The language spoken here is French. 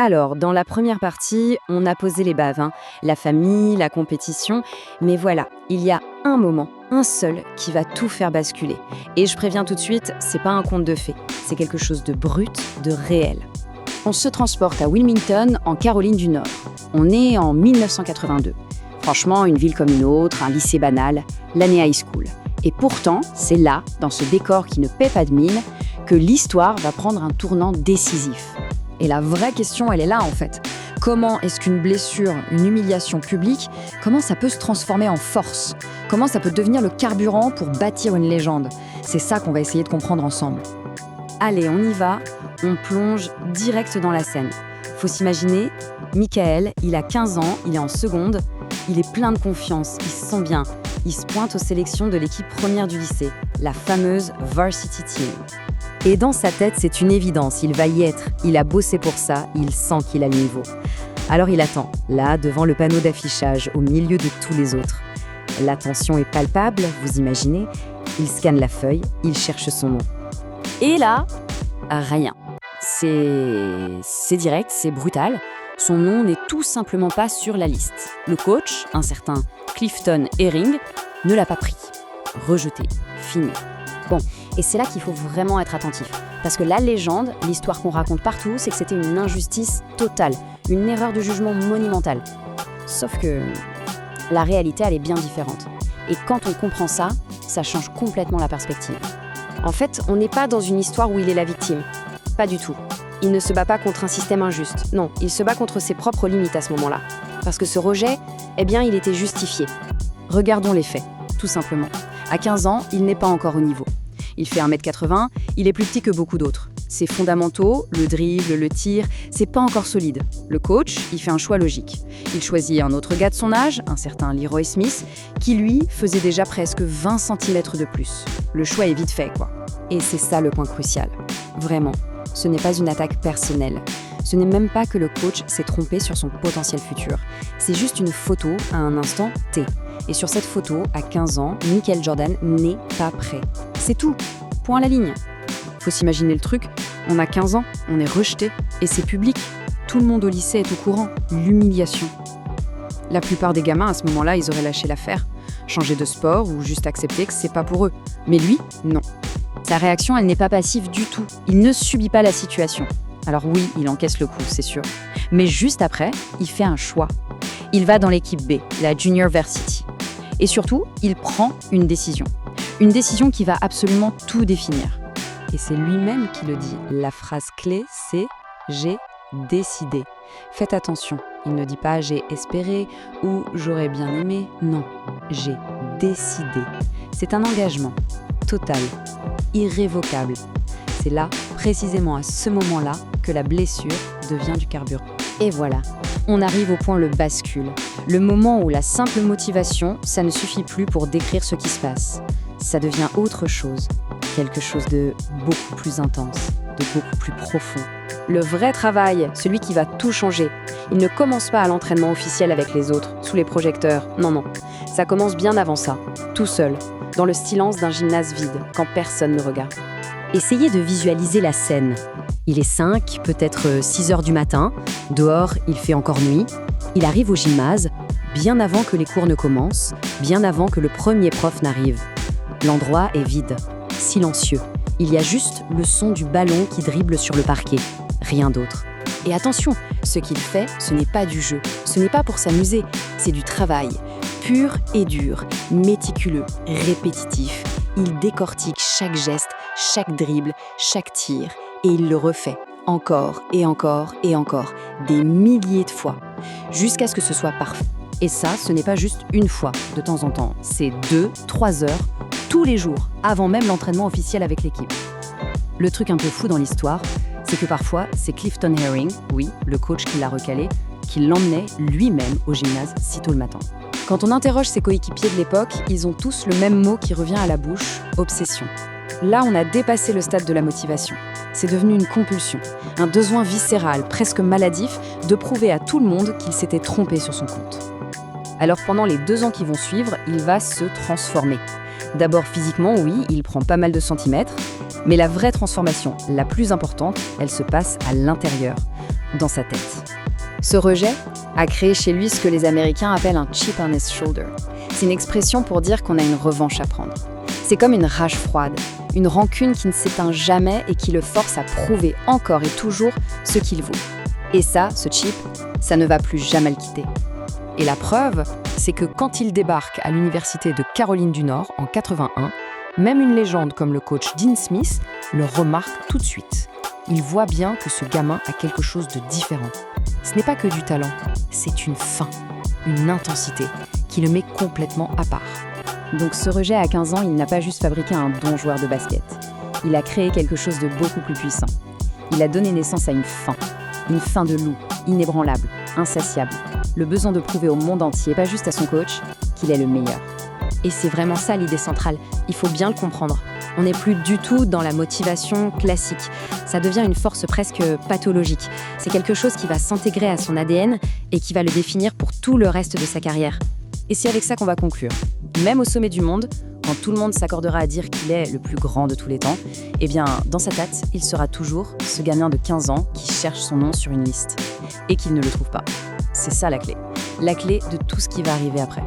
Alors, dans la première partie, on a posé les bases, la famille, la compétition, mais voilà, il y a un moment, un seul, qui va tout faire basculer. Et je préviens tout de suite, c'est pas un conte de fées, c'est quelque chose de brut, de réel. On se transporte à Wilmington, en Caroline du Nord. On est en 1982. Franchement, une ville comme une autre, un lycée banal, l'année high school. Et pourtant, c'est là, dans ce décor qui ne paie pas de mine, que l'histoire va prendre un tournant décisif. Et la vraie question, elle est là en fait. Comment est-ce qu'une blessure, une humiliation publique, comment ça peut se transformer en force? Comment ça peut devenir le carburant pour bâtir une légende? C'est ça qu'on va essayer de comprendre ensemble. Allez, on y va, on plonge direct dans la scène. Faut s'imaginer, Michael, il a 15 ans, il est en seconde, il est plein de confiance, il se sent bien. Il se pointe aux sélections de l'équipe première du lycée, la fameuse Varsity Team. Et dans sa tête, c'est une évidence, il va y être, il a bossé pour ça, il sent qu'il a le niveau. Alors il attend, là, devant le panneau d'affichage, au milieu de tous les autres. La tension est palpable, vous imaginez. Il scanne la feuille, il cherche son nom. Et là, rien. C'est direct, c'est brutal. Son nom n'est tout simplement pas sur la liste. Le coach, un certain Clifton Herring, ne l'a pas pris. Rejeté, fini. Bon, et c'est là qu'il faut vraiment être attentif. Parce que la légende, l'histoire qu'on raconte partout, c'est que c'était une injustice totale, une erreur de jugement monumentale. Sauf que la réalité, elle est bien différente. Et quand on comprend ça, ça change complètement la perspective. En fait, on n'est pas dans une histoire où il est la victime. Pas du tout. Il ne se bat pas contre un système injuste. Non, il se bat contre ses propres limites à ce moment-là. Parce que ce rejet, eh bien, il était justifié. Regardons les faits, tout simplement. À 15 ans, il n'est pas encore au niveau. Il fait 1m80, il est plus petit que beaucoup d'autres. Ses fondamentaux, le dribble, le tir, c'est pas encore solide. Le coach, il fait un choix logique. Il choisit un autre gars de son âge, un certain Leroy Smith, qui lui faisait déjà presque 20 cm de plus. Le choix est vite fait, quoi. Et c'est ça le point crucial. Vraiment, ce n'est pas une attaque personnelle. Ce n'est même pas que le coach s'est trompé sur son potentiel futur. C'est juste une photo à un instant T. Et sur cette photo, à 15 ans, Michael Jordan n'est pas prêt. C'est tout. Point à la ligne. Faut s'imaginer le truc, on a 15 ans, on est rejeté, et c'est public. Tout le monde au lycée est au courant. L'humiliation. La plupart des gamins, à ce moment-là, ils auraient lâché l'affaire, changé de sport ou juste accepté que c'est pas pour eux. Mais lui, non. Sa réaction, elle n'est pas passive du tout. Il ne subit pas la situation. Alors oui, il encaisse le coup, c'est sûr. Mais juste après, il fait un choix. Il va dans l'équipe B, la Junior Varsity. Et surtout, il prend une décision. Une décision qui va absolument tout définir. Et c'est lui-même qui le dit. La phrase clé, c'est « j'ai décidé ». Faites attention, il ne dit pas « j'ai espéré » ou « j'aurais bien aimé ». Non, « j'ai décidé ». C'est un engagement total, irrévocable. C'est là, précisément à ce moment-là, que la blessure devient du carburant. Et voilà, on arrive au point le bascule. Le moment où la simple motivation, ça ne suffit plus pour décrire ce qui se passe. Ça devient autre chose, quelque chose de beaucoup plus intense, de beaucoup plus profond. Le vrai travail, celui qui va tout changer, il ne commence pas à l'entraînement officiel avec les autres, sous les projecteurs. Non. Ça commence bien avant ça, tout seul, dans le silence d'un gymnase vide, quand personne ne regarde. Essayez de visualiser la scène. Il est 5, peut-être 6 heures du matin. Dehors, il fait encore nuit. Il arrive au gymnase, bien avant que les cours ne commencent, bien avant que le premier prof n'arrive. L'endroit est vide, silencieux. Il y a juste le son du ballon qui dribble sur le parquet. Rien d'autre. Et attention, ce qu'il fait, ce n'est pas du jeu. Ce n'est pas pour s'amuser, c'est du travail. Pur et dur, méticuleux, répétitif. Il décortique chaque geste, chaque dribble, chaque tir. Et il le refait, encore et encore et encore, des milliers de fois, jusqu'à ce que ce soit parfait. Et ça, ce n'est pas juste une fois, de temps en temps. C'est 2-3 heures, tous les jours, avant même l'entraînement officiel avec l'équipe. Le truc un peu fou dans l'histoire, c'est que parfois, c'est Clifton Herring, oui, le coach qui l'a recalé, qui l'emmenait lui-même au gymnase si tôt le matin. Quand on interroge ses coéquipiers de l'époque, ils ont tous le même mot qui revient à la bouche, obsession. Là, on a dépassé le stade de la motivation. C'est devenu une compulsion, un besoin viscéral, presque maladif, de prouver à tout le monde qu'il s'était trompé sur son compte. Alors pendant les 2 ans qui vont suivre, il va se transformer. D'abord physiquement, oui, il prend pas mal de centimètres, mais la vraie transformation, la plus importante, elle se passe à l'intérieur, dans sa tête. Ce rejet a créé chez lui ce que les Américains appellent un chip on his shoulder. C'est une expression pour dire qu'on a une revanche à prendre. C'est comme une rage froide, une rancune qui ne s'éteint jamais et qui le force à prouver encore et toujours ce qu'il vaut. Et ça, ce chip, ça ne va plus jamais le quitter. Et la preuve, c'est que quand il débarque à l'université de Caroline du Nord en 81, même une légende comme le coach Dean Smith le remarque tout de suite. Il voit bien que ce gamin a quelque chose de différent. Ce n'est pas que du talent, c'est une faim, une intensité qui le met complètement à part. Donc ce rejet à 15 ans, il n'a pas juste fabriqué un bon joueur de basket. Il a créé quelque chose de beaucoup plus puissant. Il a donné naissance à une faim de loup, inébranlable, insatiable. Le besoin de prouver au monde entier, pas juste à son coach, qu'il est le meilleur. Et c'est vraiment ça l'idée centrale, il faut bien le comprendre. On n'est plus du tout dans la motivation classique. Ça devient une force presque pathologique. C'est quelque chose qui va s'intégrer à son ADN et qui va le définir pour tout le reste de sa carrière. Et c'est avec ça qu'on va conclure. Même au sommet du monde, quand tout le monde s'accordera à dire qu'il est le plus grand de tous les temps, eh bien, dans sa tête, il sera toujours ce gamin de 15 ans qui cherche son nom sur une liste et qu'il ne le trouve pas. C'est ça la clé de tout ce qui va arriver après.